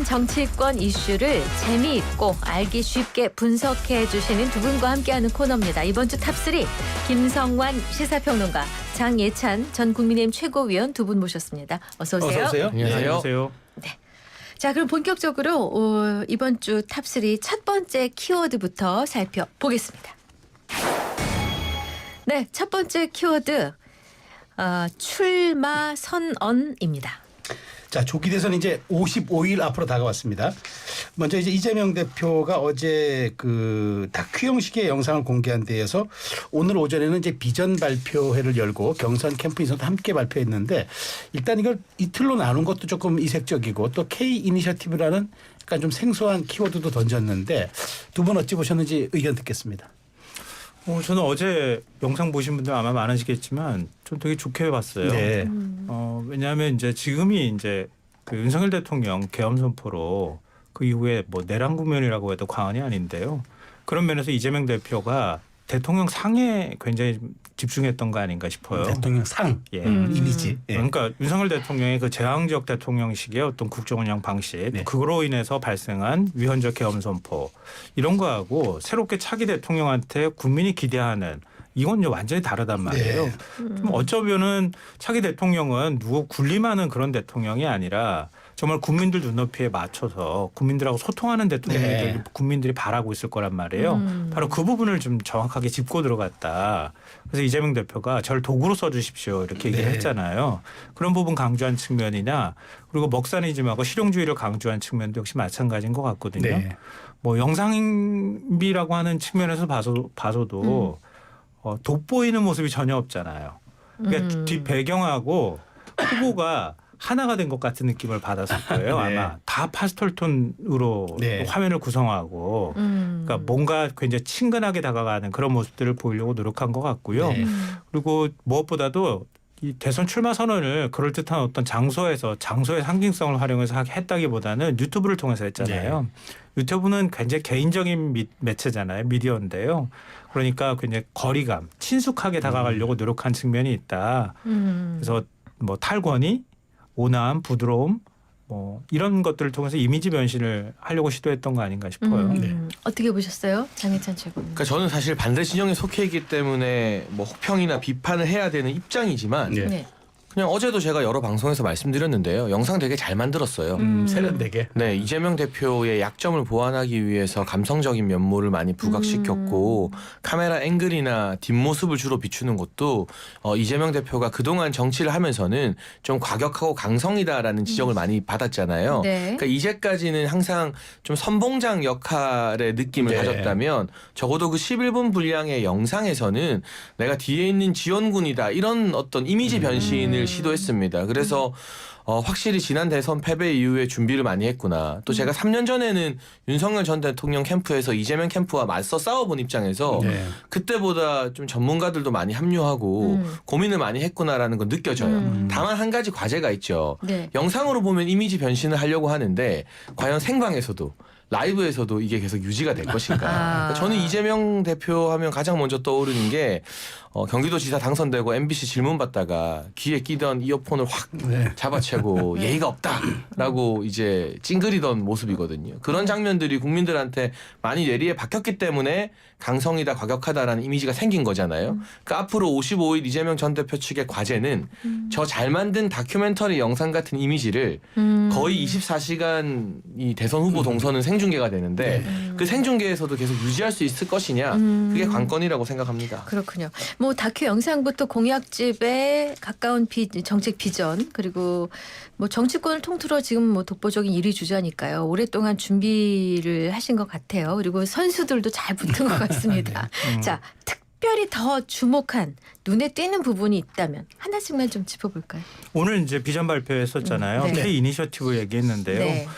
정치권 이슈를 재미있고 알기 쉽게 분석해 주시는 두 분과 함께하는 코너입니다. 이번 주 탑3 김성완 시사평론가, 장예찬 전 국민의힘 최고위원 두 분 모셨습니다. 어서 오세요. 어서 오세요. 안녕하세요. 네. 자, 그럼 본격적으로 이번 주 탑3 첫 번째 키워드부터 살펴보겠습니다. 네, 첫 번째 키워드 출마 선언입니다. 자, 조기 대선 이제 55일 앞으로 다가왔습니다. 먼저 이제 이재명 대표가 어제 그 다큐 형식의 영상을 공개한 데에서 오늘 오전에는 이제 비전 발표회를 열고 경선 캠프 인사도 함께 발표했는데, 일단 이걸 이틀로 나눈 것도 조금 이색적이고 또 K 이니셔티브라는 약간 좀 생소한 키워드도 던졌는데, 두 분 어찌 보셨는지 의견 듣겠습니다. 저는 어제 영상 보신 분들 아마 많으시겠지만 좀 되게 좋게 봤어요. 네. 왜냐하면 이제 지금이 이제 그 윤석열 대통령 계엄 선포로 그 이후에 뭐 내란 국면이라고 해도 과언이 아닌데요. 그런 면에서 이재명 대표가 대통령 상에 굉장히 집중했던 거 아닌가 싶어요. 대통령 상, 예. 이미지. 예. 그러니까 윤석열 대통령의 그 제왕적 대통령식의 어떤 국정운영 방식, 네. 그로 인해서 발생한 위헌적 계엄 선포, 이런 거하고 새롭게 차기 대통령한테 국민이 기대하는, 이건 완전히 다르단 말이에요. 네. 좀 어쩌면은 차기 대통령은 누구 군림하는 그런 대통령이 아니라 정말 국민들 눈높이에 맞춰서 국민들하고 소통하는 대통령이 네. 국민들이 바라고 있을 거란 말이에요. 바로 그 부분을 좀 정확하게 짚고 들어갔다. 그래서 이재명 대표가 저를 도구로 써주십시오, 이렇게 얘기를 네. 했잖아요. 그런 부분 강조한 측면이나, 그리고 먹사니즘하고 실용주의를 강조한 측면도 역시 마찬가지인 것 같거든요. 네. 뭐 영상비라고 하는 측면에서 봐서도 돋보이는 모습이 전혀 없잖아요. 그러니까 뒷 배경하고 후보가 하나가 된 것 같은 느낌을 받았을 거예요. 네. 아마 다 파스텔톤으로 네. 화면을 구성하고, 그러니까 뭔가 굉장히 친근하게 다가가는 그런 모습들을 보이려고 노력한 것 같고요. 네. 그리고 무엇보다도 이 대선 출마 선언을 그럴듯한 어떤 장소의 상징성을 활용해서 했다기보다는 유튜브를 통해서 했잖아요. 유튜브는 굉장히 개인적인 매체잖아요. 미디어인데요. 그러니까 굉장히 거리감, 친숙하게 다가가려고 노력한 측면이 있다. 그래서 뭐 탈권위, 온화함, 부드러움, 뭐 이런 것들을 통해서 이미지 변신을 하려고 시도했던 거 아닌가 싶어요. 네. 어떻게 보셨어요? 장혜찬 최고님. 그러니까 저는 사실 반대 진영에 속해 있기 때문에 뭐 혹평이나 비판을 해야 되는 입장이지만 네. 네. 그냥 어제도 제가 여러 방송에서 말씀드렸는데요. 영상 되게 잘 만들었어요. 세련되게. 네, 이재명 대표의 약점을 보완하기 위해서 감성적인 면모를 많이 부각시켰고 카메라 앵글이나 뒷모습을 주로 비추는 것도 이재명 대표가 그동안 정치를 하면서는 좀 과격하고 강성이다라는 지적을 많이 받았잖아요. 네. 그러니까 이제까지는 항상 좀 선봉장 역할의 느낌을 네. 가졌다면 적어도 그 11분 분량의 영상에서는 내가 뒤에 있는 지원군이다, 이런 어떤 이미지 변신을 시도했습니다. 그래서 확실히 지난 대선 패배 이후에 준비를 많이 했구나. 또 제가 3년 전에는 윤석열 전 대통령 캠프에서 이재명 캠프와 맞서 싸워본 입장에서 네. 그때보다 좀 전문가들도 많이 합류하고 고민을 많이 했구나라는 건 느껴져요. 다만 한 가지 과제가 있죠. 네. 영상으로 보면 이미지 변신을 하려고 하는데 과연 생방에서도, 라이브에서도 이게 계속 유지가 될 것인가. 그러니까 저는 이재명 대표 하면 가장 먼저 떠오르는 게 경기도지사 당선되고 MBC 질문 받다가 귀에 끼던 이어폰을 확 네. 잡아채고 예의가 없다라고 이제 찡그리던 모습이거든요. 그런 장면들이 국민들한테 많이 뇌리에 박혔기 때문에 강성이다, 과격하다라는 이미지가 생긴 거잖아요. 그러니까 앞으로 55일 이재명 전 대표 측의 과제는 저 잘 만든 다큐멘터리 영상 같은 이미지를 거의 24시간 이 대선 후보 동선은 생중계가 되는데 그 생중계에서도 계속 유지할 수 있을 것이냐, 그게 관건이라고 생각합니다. 그렇군요. 뭐 다큐 영상부터 공약집에 가까운 정책 비전, 그리고 뭐 정치권을 통틀어 지금 뭐 독보적인 1위 주자니까요. 오랫동안 준비를 하신 것 같아요. 그리고 선수들도 잘 붙은 것 같습니다. 자, 특별히 더 주목한, 눈에 띄는 부분이 있다면 하나씩만 좀 짚어볼까요? 오늘 이제 비전 발표했었잖아요. 네. K 이니셔티브 얘기했는데요. 네.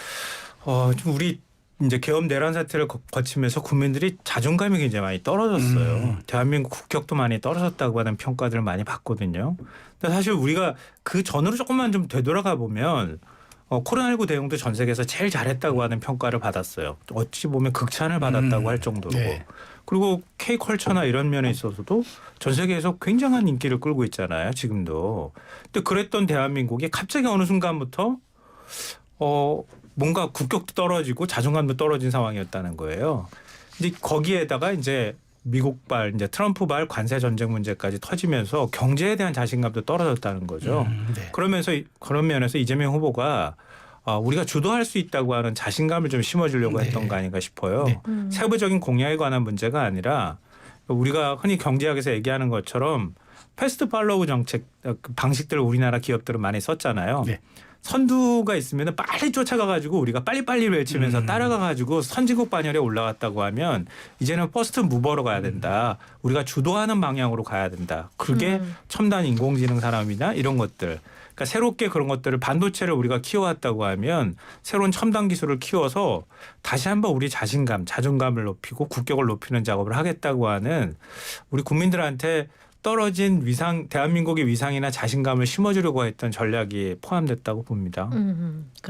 좀 우리 이제 계엄 내란 사태를 거치면서 국민들이 자존감이 굉장히 많이 떨어졌어요. 대한민국 국격도 많이 떨어졌다고 하는 평가들을 많이 받거든요. 근데 사실 우리가 그 전으로 조금만 좀 되돌아가 보면 코로나19 대응도 전 세계에서 제일 잘했다고 하는 평가를 받았어요. 어찌 보면 극찬을 받았다고 할 정도로. 네. 그리고 K컬처나 이런 면에 있어서도 전 세계에서 굉장한 인기를 끌고 있잖아요. 지금도. 근데 그랬던 대한민국이 갑자기 어느 순간부터 뭔가 국격도 떨어지고 자존감도 떨어진 상황이었다는 거예요. 이제 거기에다가 이제 미국발 이제 트럼프발 관세 전쟁 문제까지 터지면서 경제에 대한 자신감도 떨어졌다는 거죠. 네. 그러면서 그런 면에서 이재명 후보가 우리가 주도할 수 있다고 하는 자신감을 좀 심어주려고 네. 했던 거 아닌가 싶어요. 네. 세부적인 공약에 관한 문제가 아니라 우리가 흔히 경제학에서 얘기하는 것처럼 패스트 팔로우 정책 그 방식들을 우리나라 기업들은 많이 썼잖아요. 네. 선두가 있으면 빨리 쫓아가가지고 우리가 빨리빨리 외치면서 따라가가지고 선진국 반열에 올라갔다고 하면 이제는 퍼스트 무버로 가야 된다. 우리가 주도하는 방향으로 가야 된다. 그게 첨단 인공지능 산업이나 이런 것들. 그러니까 새롭게 그런 것들을 반도체를 우리가 키워왔다고 하면 새로운 첨단 기술을 키워서 다시 한번 우리 자신감, 자존감을 높이고 국격을 높이는 작업을 하겠다고 하는 우리 국민들한테 떨어진 위상, 대한민국의 위상이나 자신감을 심어주려고 했던 전략이 포함됐다고 봅니다.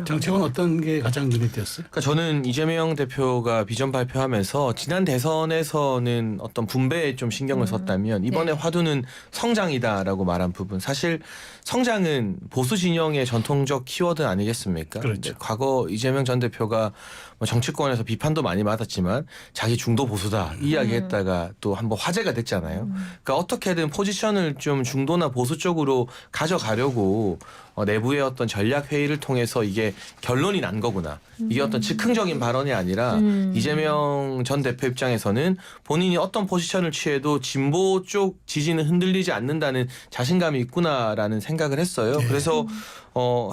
정책은 어떤 게 가장 눈에 띄었어요? 그러니까 저는 이재명 대표가 비전 발표하면서 지난 대선에서는 어떤 분배에 좀 신경을 썼다면 이번에 네. 화두는 성장이다라고 말한 부분. 사실 성장은 보수 진영의 전통적 키워드 아니겠습니까? 그렇죠. 근데 과거 이재명 전 대표가 뭐 정치권에서 비판도 많이 받았지만 자기 중도 보수다 이야기했다가 또 한번 화제가 됐잖아요. 그러니까 어떻게든 포지션을 좀 중도나 보수 쪽으로 가져가려고 내부의 어떤 전략 회의를 통해서 이게 결론이 난 거구나. 이게 어떤 즉흥적인 발언이 아니라 이재명 전 대표 입장에서는 본인이 어떤 포지션을 취해도 진보 쪽 지지는 흔들리지 않는다는 자신감이 있구나라는 생각을 했어요. 그래서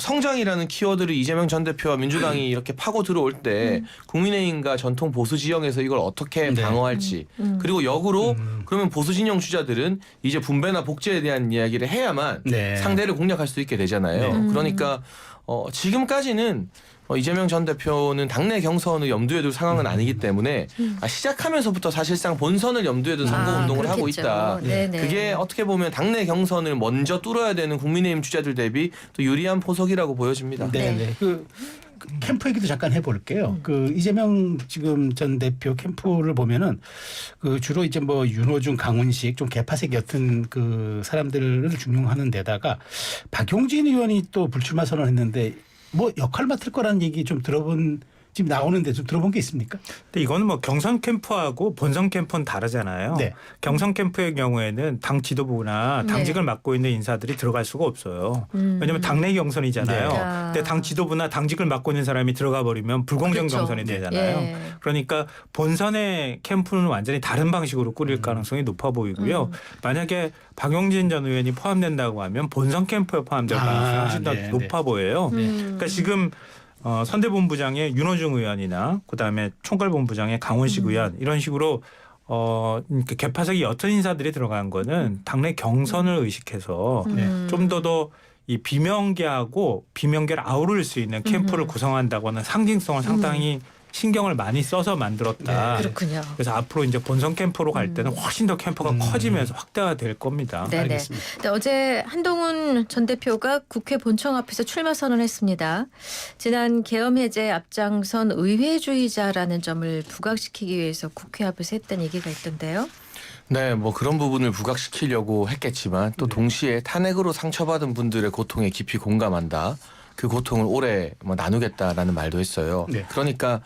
성장이라는 키워드를 이재명 전 대표와 민주당이 이렇게 파고 들어올 때 국민의힘과 전통 보수 지형에서 이걸 어떻게 네. 방어할지 그리고 역으로 그러면 보수 진영 주자들은 이제 분배나 복지에 대한 이야기를 해야만 네. 상대를 공략할 수 있게 되잖아요. 네. 그러니까 지금까지는 이재명 전 대표는 당내 경선을 염두에 둘 상황은 아니기 때문에 시작하면서부터 사실상 본선을 염두에 둔 선거운동을 하고 그렇겠죠. 있다. 네네. 그게 어떻게 보면 당내 경선을 먼저 뚫어야 되는 국민의힘 주자들 대비 또 유리한 포석이라고 보여집니다. 네. 네. 그 캠프 얘기도 잠깐 해볼게요. 그 이재명 지금 전 대표 캠프를 보면은 그 주로 이제 뭐 윤호중, 강훈식 좀 개파색 같은 그 사람들을 중용하는 데다가 박용진 의원이 또 불출마 선언했는데 뭐 역할 맡을 거라는 얘기 좀 들어본 지금 나오는데 좀 들어본 게 있습니까? 근데 이거는 뭐 경선 캠프하고 본선 캠프는 다르잖아요. 네. 경선 캠프의 경우에는 당 지도부나 당직을 맡고 있는 인사들이 들어갈 수가 없어요. 왜냐하면 당내 경선이잖아요. 네. 근데 당 지도부나 당직을 맡고 있는 사람이 들어가 버리면 불공정 그렇죠. 경선이 되잖아요. 예. 그러니까 본선의 캠프는 완전히 다른 방식으로 꾸릴 가능성이 높아 보이고요. 만약에 박용진 전 의원이 포함된다고 하면 본선 캠프에 포함될 가능성이 훨씬 더 네, 높아 보여요. 그러니까 지금 선대본부장의 윤호중 의원이나 그다음에 총괄본부장의 강원식 의원 이런 식으로 그러니까 개파색이 옅은 인사들이 들어간 거는 당내 경선을 의식해서 좀 더 이 비명계하고 비명계를 아우를 수 있는 캠프를 구성한다고 하는 상징성을 상당히 신경을 많이 써서 만들었다. 네. 그렇군요. 그래서 앞으로 이제 본선 캠프로 갈 때는 훨씬 더 캠프가 커지면서 확대가 될 겁니다. 네네. 알겠습니다. 근데 어제 한동훈 전 대표가 국회 본청 앞에서 출마 선언했습니다. 지난 계엄 해제 앞장선 의회주의자라는 점을 부각시키기 위해서 국회 앞에서 했던 얘기가 있던데요. 네, 뭐 그런 부분을 부각시키려고 했겠지만 또 동시에 탄핵으로 상처받은 분들의 고통에 깊이 공감한다. 그 고통을 오래 뭐 나누겠다라는 말도 했어요. 네. 그러니까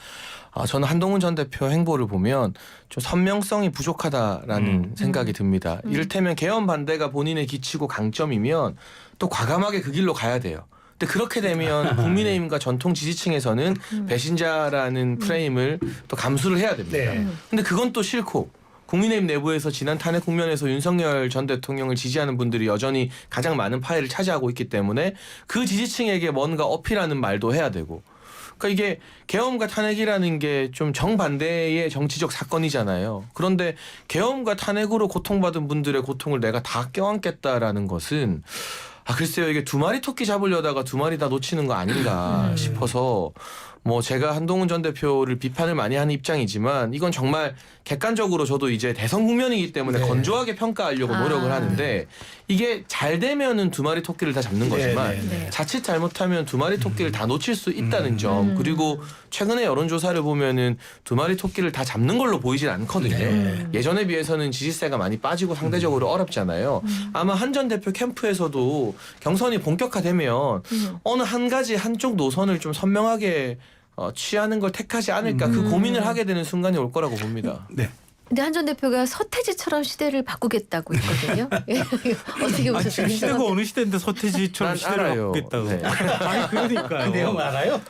저는 한동훈 전 대표 행보를 보면 좀 선명성이 부족하다라는 생각이 듭니다. 이를테면 개헌 반대가 본인의 기치고 강점이면 또 과감하게 그 길로 가야 돼요. 근데 그렇게 되면 국민의힘과 전통 지지층에서는 배신자라는 프레임을 또 감수를 해야 됩니다. 네. 근데 그건 또 싫고 국민의힘 내부에서 지난 탄핵 국면에서 윤석열 전 대통령을 지지하는 분들이 여전히 가장 많은 파일을 차지하고 있기 때문에 그 지지층에게 뭔가 어필하는 말도 해야 되고 그러니까 이게 계엄과 탄핵이라는 게 좀 정반대의 정치적 사건이잖아요. 그런데 계엄과 탄핵으로 고통받은 분들의 고통을 내가 다 껴안겠다라는 것은 글쎄요 이게 두 마리 토끼 잡으려다가 두 마리 다 놓치는 거 아닌가 싶어서 뭐 제가 한동훈 전 대표를 비판을 많이 하는 입장이지만 이건 정말 객관적으로 저도 이제 대선 국면이기 때문에 네. 건조하게 평가하려고 노력을 하는데 이게 잘 되면은 두 마리 토끼를 다 잡는 거지만 네. 자칫 잘못하면 두 마리 토끼를 다 놓칠 수 있다는 점 그리고 최근에 여론조사를 보면은 두 마리 토끼를 다 잡는 걸로 보이진 않거든요. 네. 예전에 비해서는 지지세가 많이 빠지고 상대적으로 어렵잖아요. 아마 한 전 대표 캠프에서도 경선이 본격화되면 어느 한 가지 한쪽 노선을 좀 선명하게 취하는 걸 택하지 않을까 그 고민을 하게 되는 순간이 올 거라고 봅니다. 네. 근데 한 전 대표가 서태지처럼 시대를 바꾸겠다고 했거든요. 어떻게 아, 보셨어요? 지금 시대가 어느 시대인데 서태지처럼 난 시대를 알아요. 바꾸겠다고. 네. 아니 그러니까요. 내용 알아요?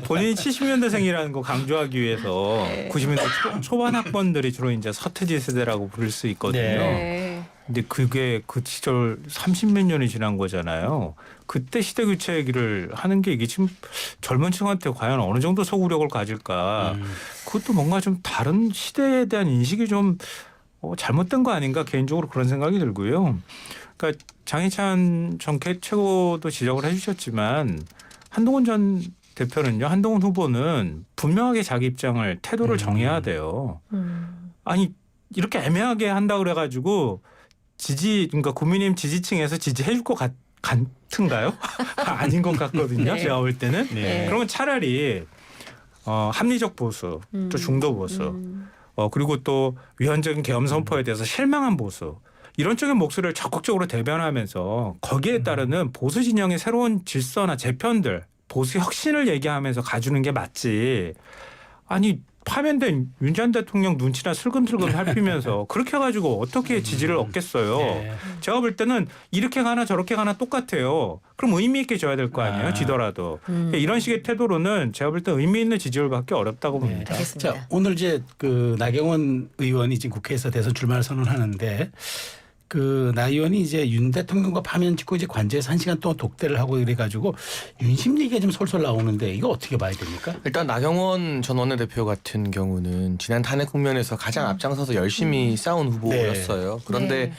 본인이 70년대생이라는 거 강조하기 위해서 90년대 초반 학번들이 주로 이제 서태지 세대라고 부를 수 있거든요. 네. 근데 그게 그 시절 30몇 년이 지난 거잖아요. 그때 시대 교체를 하는 게 이게 지금 젊은 층한테 과연 어느 정도 소구력을 가질까. 그것도 뭔가 좀 다른 시대에 대한 인식이 좀 잘못된 거 아닌가 개인적으로 그런 생각이 들고요. 그러니까 장희찬 전 최고도 지적을 해주셨지만 한동훈 전 대표는요. 한동훈 후보는 분명하게 자기 입장을 태도를 정해야 돼요. 아니 이렇게 애매하게 한다 그래가지고 그러니까 국민의힘 지지층에서 지지해 줄 것 같은가요? 아닌 것 같거든요. 네. 제가 볼 때는. 네. 그러면 차라리 합리적 보수, 또 중도 보수, 그리고 또 위헌적인 계엄 선포에 대해서 실망한 보수 이런 쪽의 목소리를 적극적으로 대변하면서 거기에 따르는 보수 진영의 새로운 질서나 재편들, 보수 혁신을 얘기하면서 가주는 게 맞지. 아니 파면된 윤 전 대통령 눈치나 슬금슬금 살피면서 그렇게 해가지고 어떻게 지지를 얻겠어요. 네. 제가 볼 때는 이렇게 가나 저렇게 가나 똑같아요. 그럼 의미 있게 줘야 될 거 아니에요. 지더라도. 그러니까 이런 식의 태도로는 제가 볼 때 의미 있는 지지율 받기 어렵다고 네. 봅니다. 알겠습니다. 자, 오늘 이제 그 나경원 의원이 지금 국회에서 대선 출마를 선언하는데 그 나 의원이 이제 윤 대통령과 파면 짓고 이제 관저에서 1시간 동안 독대를 하고 이래가지고 윤심 얘기가 좀 솔솔 나오는데 이거 어떻게 봐야 됩니까? 일단 나경원 전 원내대표 같은 경우는 지난 탄핵 국면에서 가장 앞장서서 열심히 싸운 후보였어요. 그런데 네.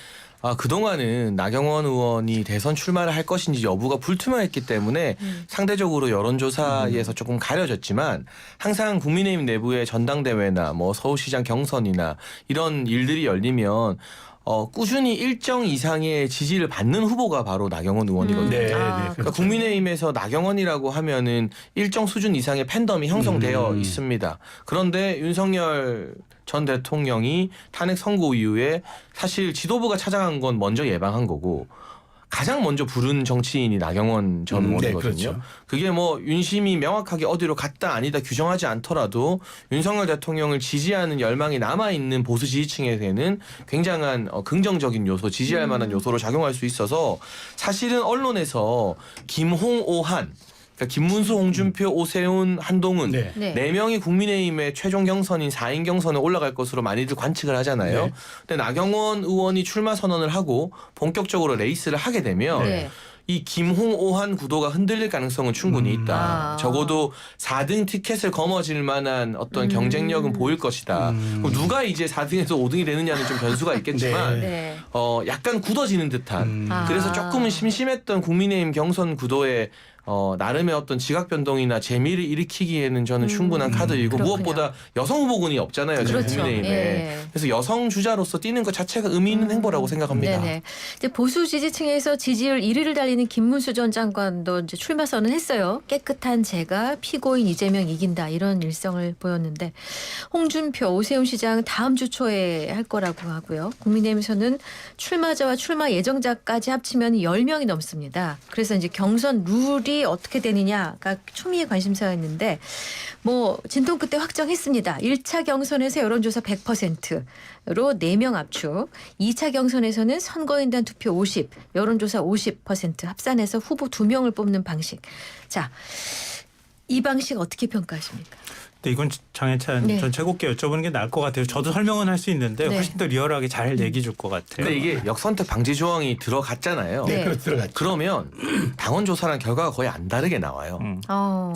그동안은 나경원 의원이 대선 출마를 할 것인지 여부가 불투명했기 때문에 상대적으로 여론조사에서 조금 가려졌지만 항상 국민의힘 내부의 전당대회나 뭐 서울시장 경선이나 이런 일들이 열리면 꾸준히 일정 이상의 지지를 받는 후보가 바로 나경원 의원이거든요. 네, 아, 네. 그러니까 국민의힘에서 나경원이라고 하면은 일정 수준 이상의 팬덤이 형성되어 있습니다. 그런데 윤석열 전 대통령이 탄핵 선고 이후에 사실 지도부가 찾아간 건 먼저 예방한 거고 가장 먼저 부른 정치인이 나경원 전 의원이거든요. 네, 그렇죠. 그게 뭐 윤심이 명확하게 어디로 갔다 아니다 규정하지 않더라도 윤석열 대통령을 지지하는 열망이 남아있는 보수 지지층에게는 굉장한 긍정적인 요소, 지지할 만한 요소로 작용할 수 있어서 사실은 언론에서 김홍오한 그러니까 김문수, 홍준표, 오세훈, 한동훈 네. 네. 네 명이 국민의힘의 최종 경선인 4인 경선에 올라갈 것으로 많이들 관측을 하잖아요. 네. 근데 나경원 의원이 출마 선언을 하고 본격적으로 레이스를 하게 되면 네. 이 김홍오한 구도가 흔들릴 가능성은 충분히 있다. 아. 적어도 4등 티켓을 거머쥘 만한 어떤 경쟁력은 보일 것이다. 그럼 누가 이제 4등에서 5등이 되느냐는 좀 변수가 있겠지만 네. 약간 굳어지는 듯한 아. 그래서 조금은 심심했던 국민의힘 경선 구도에 나름의 어떤 지각 변동이나 재미를 일으키기에는 저는 충분한 카드이고 그렇군요. 무엇보다 여성 후보군이 없잖아요. 지금 그렇죠. 국민의힘에. 예. 그래서 여성 주자로서 뛰는 것 자체가 의미 있는 행보라고 생각합니다. 네네. 이제 보수 지지층에서 지지율 1위를 달리는 김문수 전 장관도 이제 출마 선언했어요. 깨끗한 제가 피고인 이재명 이긴다 이런 일성을 보였는데 홍준표, 오세훈 시장 다음 주 초에 할 거라고 하고요. 국민의힘에서는 출마자와 출마 예정자까지 합치면 10명이 넘습니다. 그래서 이제 경선 룰이 어떻게 되느냐가 초미의 관심사였는데 뭐 진통 끝에 확정했습니다. 1차 경선에서 여론조사 100%로 4명 압축. 2차 경선에서는 선거인단 투표 50, 여론조사 50% 합산해서 후보 2명을 뽑는 방식. 자, 이 방식 어떻게 평가하십니까? 근데 이건 장혜찬 네. 전 최고께 여쭤보는 게 나을 것 같아요. 저도 설명은 할 수 있는데 네. 훨씬 더 리얼하게 잘 얘기해 줄 것 같아요. 근데 이게 역선택 방지 조항이 들어갔잖아요. 네. 네, 그렇게 들어갔죠. 그러면 당원 조사랑 결과가 거의 안 다르게 나와요.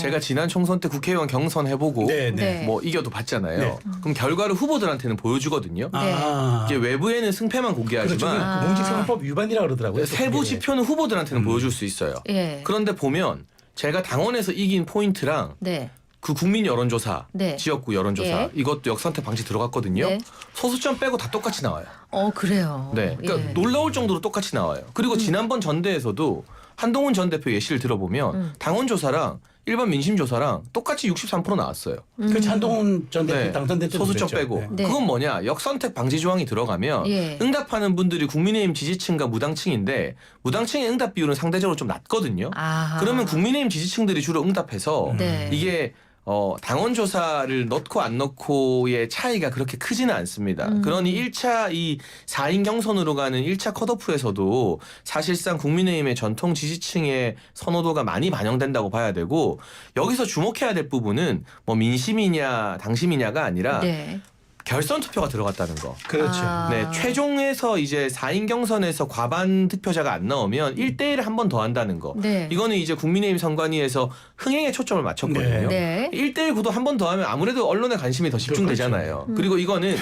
제가 지난 총선 때 국회의원 경선 해보고 네, 네. 네. 뭐 이겨도 봤잖아요. 네. 그럼 결과를 후보들한테는 보여주거든요. 아. 이게 외부에는 승패만 그렇죠. 공개하지만 아. 공직선거법 위반이라고 그러더라고요. 세부 지표는 후보들한테는 보여줄 수 있어요. 예. 그런데 보면 제가 당원에서 이긴 포인트랑 네. 그 국민 여론조사, 네. 지역구 여론조사 예. 이것도 역선택 방지 들어갔거든요. 네. 소수점 빼고 다 똑같이 나와요. 그래요. 네, 그러니까 예. 놀라울 정도로 똑같이 나와요. 그리고 지난번 전대에서도 한동훈 전 대표 예시를 들어보면 당원 조사랑 일반 민심 조사랑 똑같이 63% 나왔어요. 그 한동훈 전 대표 네. 당선된 때도 소수점 그랬죠. 빼고. 네. 그건 뭐냐? 역선택 방지 조항이 들어가면 예. 응답하는 분들이 국민의힘 지지층과 무당층인데 무당층의 응답 비율은 상대적으로 좀 낮거든요. 아하. 그러면 국민의힘 지지층들이 주로 응답해서 네. 이게 당원 조사를 넣고 안 넣고의 차이가 그렇게 크지는 않습니다. 그러니 1차 이 4인 경선으로 가는 1차 컷오프에서도 사실상 국민의힘의 전통 지지층의 선호도가 많이 반영된다고 봐야 되고 여기서 주목해야 될 부분은 뭐 민심이냐 당심이냐가 아니라 네. 결선 투표가 들어갔다는 거. 그렇죠. 아. 네, 최종에서 이제 4인 경선에서 과반 득표자가 안 나오면 1대1을 한 번 더 한다는 거. 네. 이거는 이제 국민의힘 선관위에서 흥행에 초점을 맞췄거든요. 네. 1대1 구도 한 번 더 하면 아무래도 언론의 관심이 더 집중되잖아요. 그리고 이거는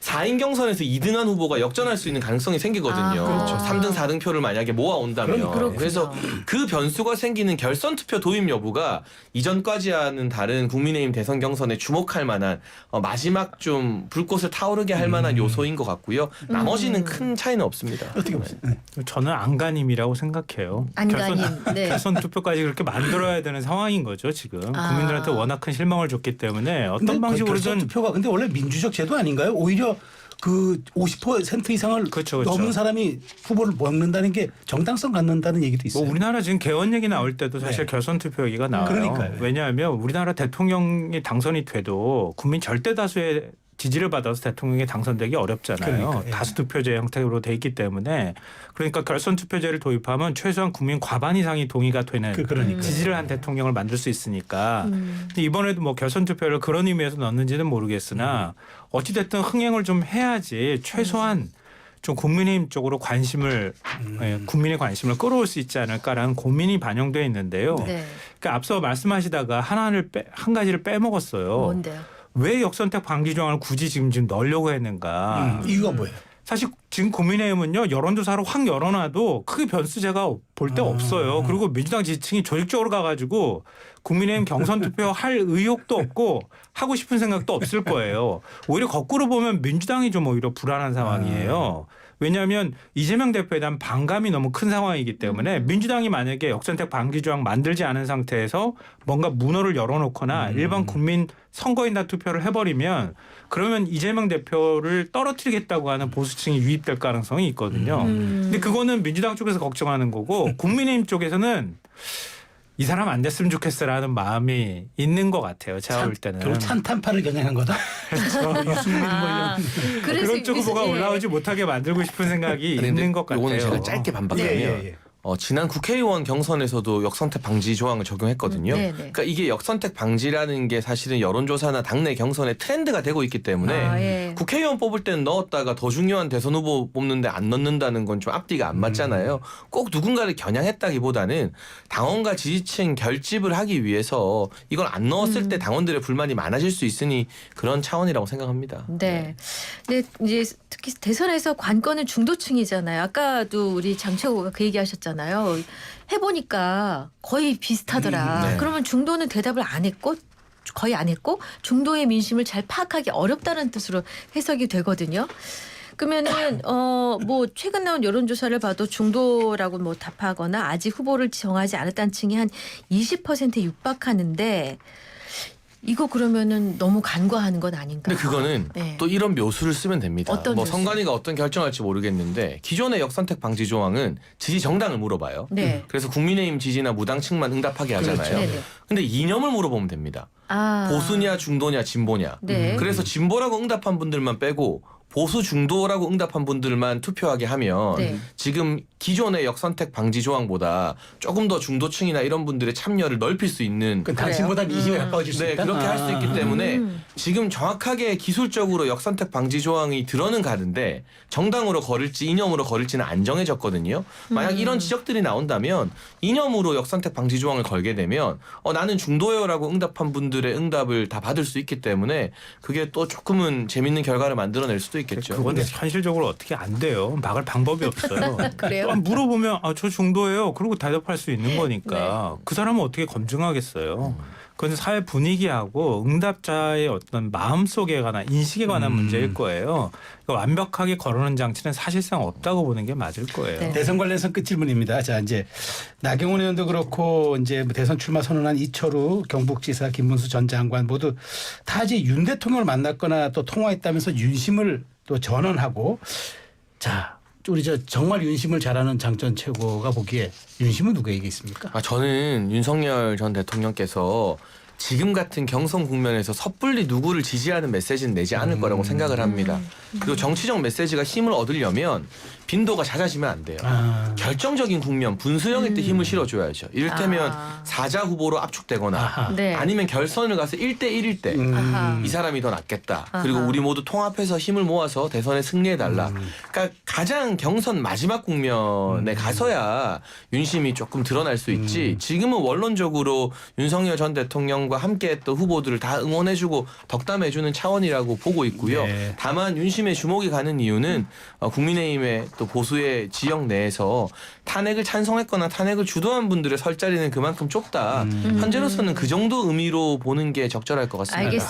4인 경선에서 2등한 후보가 역전할 수 있는 가능성이 생기거든요. 아, 그렇죠. 3등, 4등 표를 만약에 모아온다면. 그렇군요. 그래서 그 변수가 생기는 결선 투표 도입 여부가 이전까지와는 다른 국민의힘 대선 경선에 주목할 만한 마지막 좀 불꽃을 타오르게 할 만한 요소인 것 같고요. 나머지는 큰 차이는 없습니다. 어떻게 보세요? 네. 저는 안간힘이라고 생각해요. 안간힘. 네. 결선 투표까지 그렇게 만들어야 되는 상황인 거죠 지금. 아. 국민들한테 워낙 큰 실망을 줬기 때문에 어떤 근데 방식으로든 결선 투표가 근데 원래 민주적 제도 아닌가요? 오히려 그 50% 이상을 그렇죠, 그렇죠. 넘는 사람이 후보를 먹는다는 게 정당성 갖는다는 얘기도 있어요. 뭐 우리나라 지금 개헌 얘기 나올 때도 사실 네. 결선 투표 얘기가 나와요. 그러니까요. 왜냐하면 우리나라 대통령이 당선이 돼도 국민 절대 다수의 지지를 받아서 대통령이 당선되기 어렵잖아요. 그러니까, 예. 다수 투표제 형태로 돼 있기 때문에 그러니까 결선 투표제를 도입하면 최소한 국민 과반 이상이 동의가 되는 그러니까요. 지지를 한 대통령을 만들 수 있으니까 근데 이번에도 뭐 결선 투표를 그런 의미에서 넣는지는 모르겠으나 어찌 됐든 흥행을 좀 해야지 최소한 좀 국민의힘 쪽으로 관심을 국민의 관심을 끌어올 수 있지 않을까라는 고민이 반영되어 있는데요. 네. 그러니까 앞서 말씀하시다가 한 가지를 빼먹었어요. 뭔데요? 왜 역선택 방지 조항을 굳이 지금 넣으려고 했는가? 이유가 뭐예요? 사실 지금 국민의힘은요 여론조사로 확 열어놔도 크게 변수제가 볼 데 없어요. 그리고 민주당 지지층이 조직적으로 가가지고 국민의힘 경선 투표 할 의욕도 없고 하고 싶은 생각도 없을 거예요. 오히려 거꾸로 보면 민주당이 좀 오히려 불안한 상황이에요. 왜냐하면 이재명 대표에 대한 반감이 너무 큰 상황이기 때문에 민주당이 만약에 역선택 방지 조항 만들지 않은 상태에서 뭔가 문호를 열어놓거나 일반 국민 선거인단 투표를 해버리면 그러면 이재명 대표를 떨어뜨리겠다고 하는 보수층이 유입될 가능성이 있거든요. 근데 그거는 민주당 쪽에서 걱정하는 거고 국민의힘 쪽에서는 이 사람 안 됐으면 좋겠어라는 마음이 있는 것 같아요. 제가 볼 때는. 결국 찬탄파를 겨냥한 거다. 유승민 뭐 아, 이런. 그래서 그런 쪽 후보가 예. 올라오지 못하게 만들고 싶은 생각이 근데 있는 것 같아요. 요거는 제가 짧게 반박하면 예. 지난 국회의원 경선에서도 역선택 방지 조항을 적용했거든요. 네네. 그러니까 이게 역선택 방지라는 게 사실은 여론조사나 당내 경선의 트렌드가 되고 있기 때문에 아, 예. 국회의원 뽑을 때는 넣었다가 더 중요한 대선 후보 뽑는데 안 넣는다는 건 좀 앞뒤가 안 맞잖아요. 꼭 누군가를 겨냥했다기보다는 당원과 지지층 결집을 하기 위해서 이걸 안 넣었을 때 당원들의 불만이 많아질 수 있으니 그런 차원이라고 생각합니다. 네. 근데 이제 특히 대선에서 관건은 중도층이잖아요. 아까도 우리 장최호가 그 얘기하셨잖아요. 해보니까 거의 비슷하더라. 네. 그러면 중도는 대답을 안 했고 거의 안 했고 중도의 민심을 잘 파악하기 어렵다는 뜻으로 해석이 되거든요. 그러면은 뭐 최근 나온 여론조사를 봐도 중도라고 뭐 답하거나 아직 후보를 정하지 않았다는 층이 한 20%에 육박하는데 이거 그러면은 너무 간과하는 건 아닌가? 근데 그거는 네. 또 이런 묘수를 쓰면 됩니다. 어떤 뭐 묘수? 선관위가 어떤 결정할지 모르겠는데 기존의 역선택 방지 조항은 지지 정당을 물어봐요. 네. 그래서 국민의힘 지지나 무당층만 응답하게 하잖아요. 그렇죠. 네네. 근데 이념을 물어보면 됩니다. 아. 보수냐 중도냐 진보냐. 네. 그래서 진보라고 응답한 분들만 빼고 보수 중도라고 응답한 분들만 투표하게 하면 네. 지금 기존의 역선택 방지 조항보다 조금 더 중도층이나 이런 분들의 참여를 넓힐 수 있는 그 당신보다 민심에 가까워질 수 네, 있다. 그렇게 할 수 있기 때문에 음. 지금 정확하게 기술적으로 역선택 방지 조항이 들어는 가는데 정당으로 걸을지 이념으로 걸을지는 안 정해졌거든요. 만약 이런 지적들이 나온다면 이념으로 역선택 방지 조항을 걸게 되면 나는 중도요라고 응답한 분들의 응답을 다 받을 수 있기 때문에 그게 또 조금은 재밌는 결과를 만들어낼 수도 있겠죠. 그건 현실적으로 어떻게 안 돼요. 막을 방법이 없어요. 그래요? 물어보면 저 중도예요. 그리고 대답할 수 있는 거니까 네. 그 사람은 어떻게 검증하겠어요. 그건 사회 분위기하고 응답자의 어떤 마음속에 관한 인식에 관한 문제일 거예요. 그러니까 완벽하게 거르는 장치는 사실상 없다고 보는 게 맞을 거예요. 네. 대선 관련해서 끝 질문입니다. 자, 이제 나경원 의원도 그렇고 이제 대선 출마 선언한 이철우 경북지사 김문수 전 장관 모두 다 이제 윤 대통령을 만났거나 또 통화했다면서 윤심을 또 전언하고 자, 우리 정말 윤심을 잘하는 장전 최고가 보기에 윤심은 누구에게 있습니까? 저는 윤석열 전 대통령께서 지금 같은 경선 국면에서 섣불리 누구를 지지하는 메시지는 내지 않을 거라고 생각을 합니다. 그리고 정치적 메시지가 힘을 얻으려면 빈도가 잦아지면 안 돼요. 결정적인 국면, 분수령일 때 힘을 실어줘야죠. 이를테면 사자 후보로 압축되거나 아하. 네. 아니면 결선을 가서 1대1일 때 아하. 이 사람이 더 낫겠다. 아하. 그리고 우리 모두 통합해서 힘을 모아서 대선에 승리해달라. 그러니까 가장 경선 마지막 국면에 가서야 윤심이 조금 드러날 수 있지. 지금은 원론적으로 윤석열 전 대통령과 함께했던 후보들을 다 응원해주고 덕담해주는 차원이라고 보고 있고요. 네. 다만 윤심의 주목이 가는 이유는 국민의힘의 또 보수의 지역 내에서 탄핵을 찬성했거나 탄핵을 주도한 분들의 설 자리는 그만큼 좁다. 현재로서는 그 정도 의미로 보는 게 적절할 것 같습니다. 알겠습니다.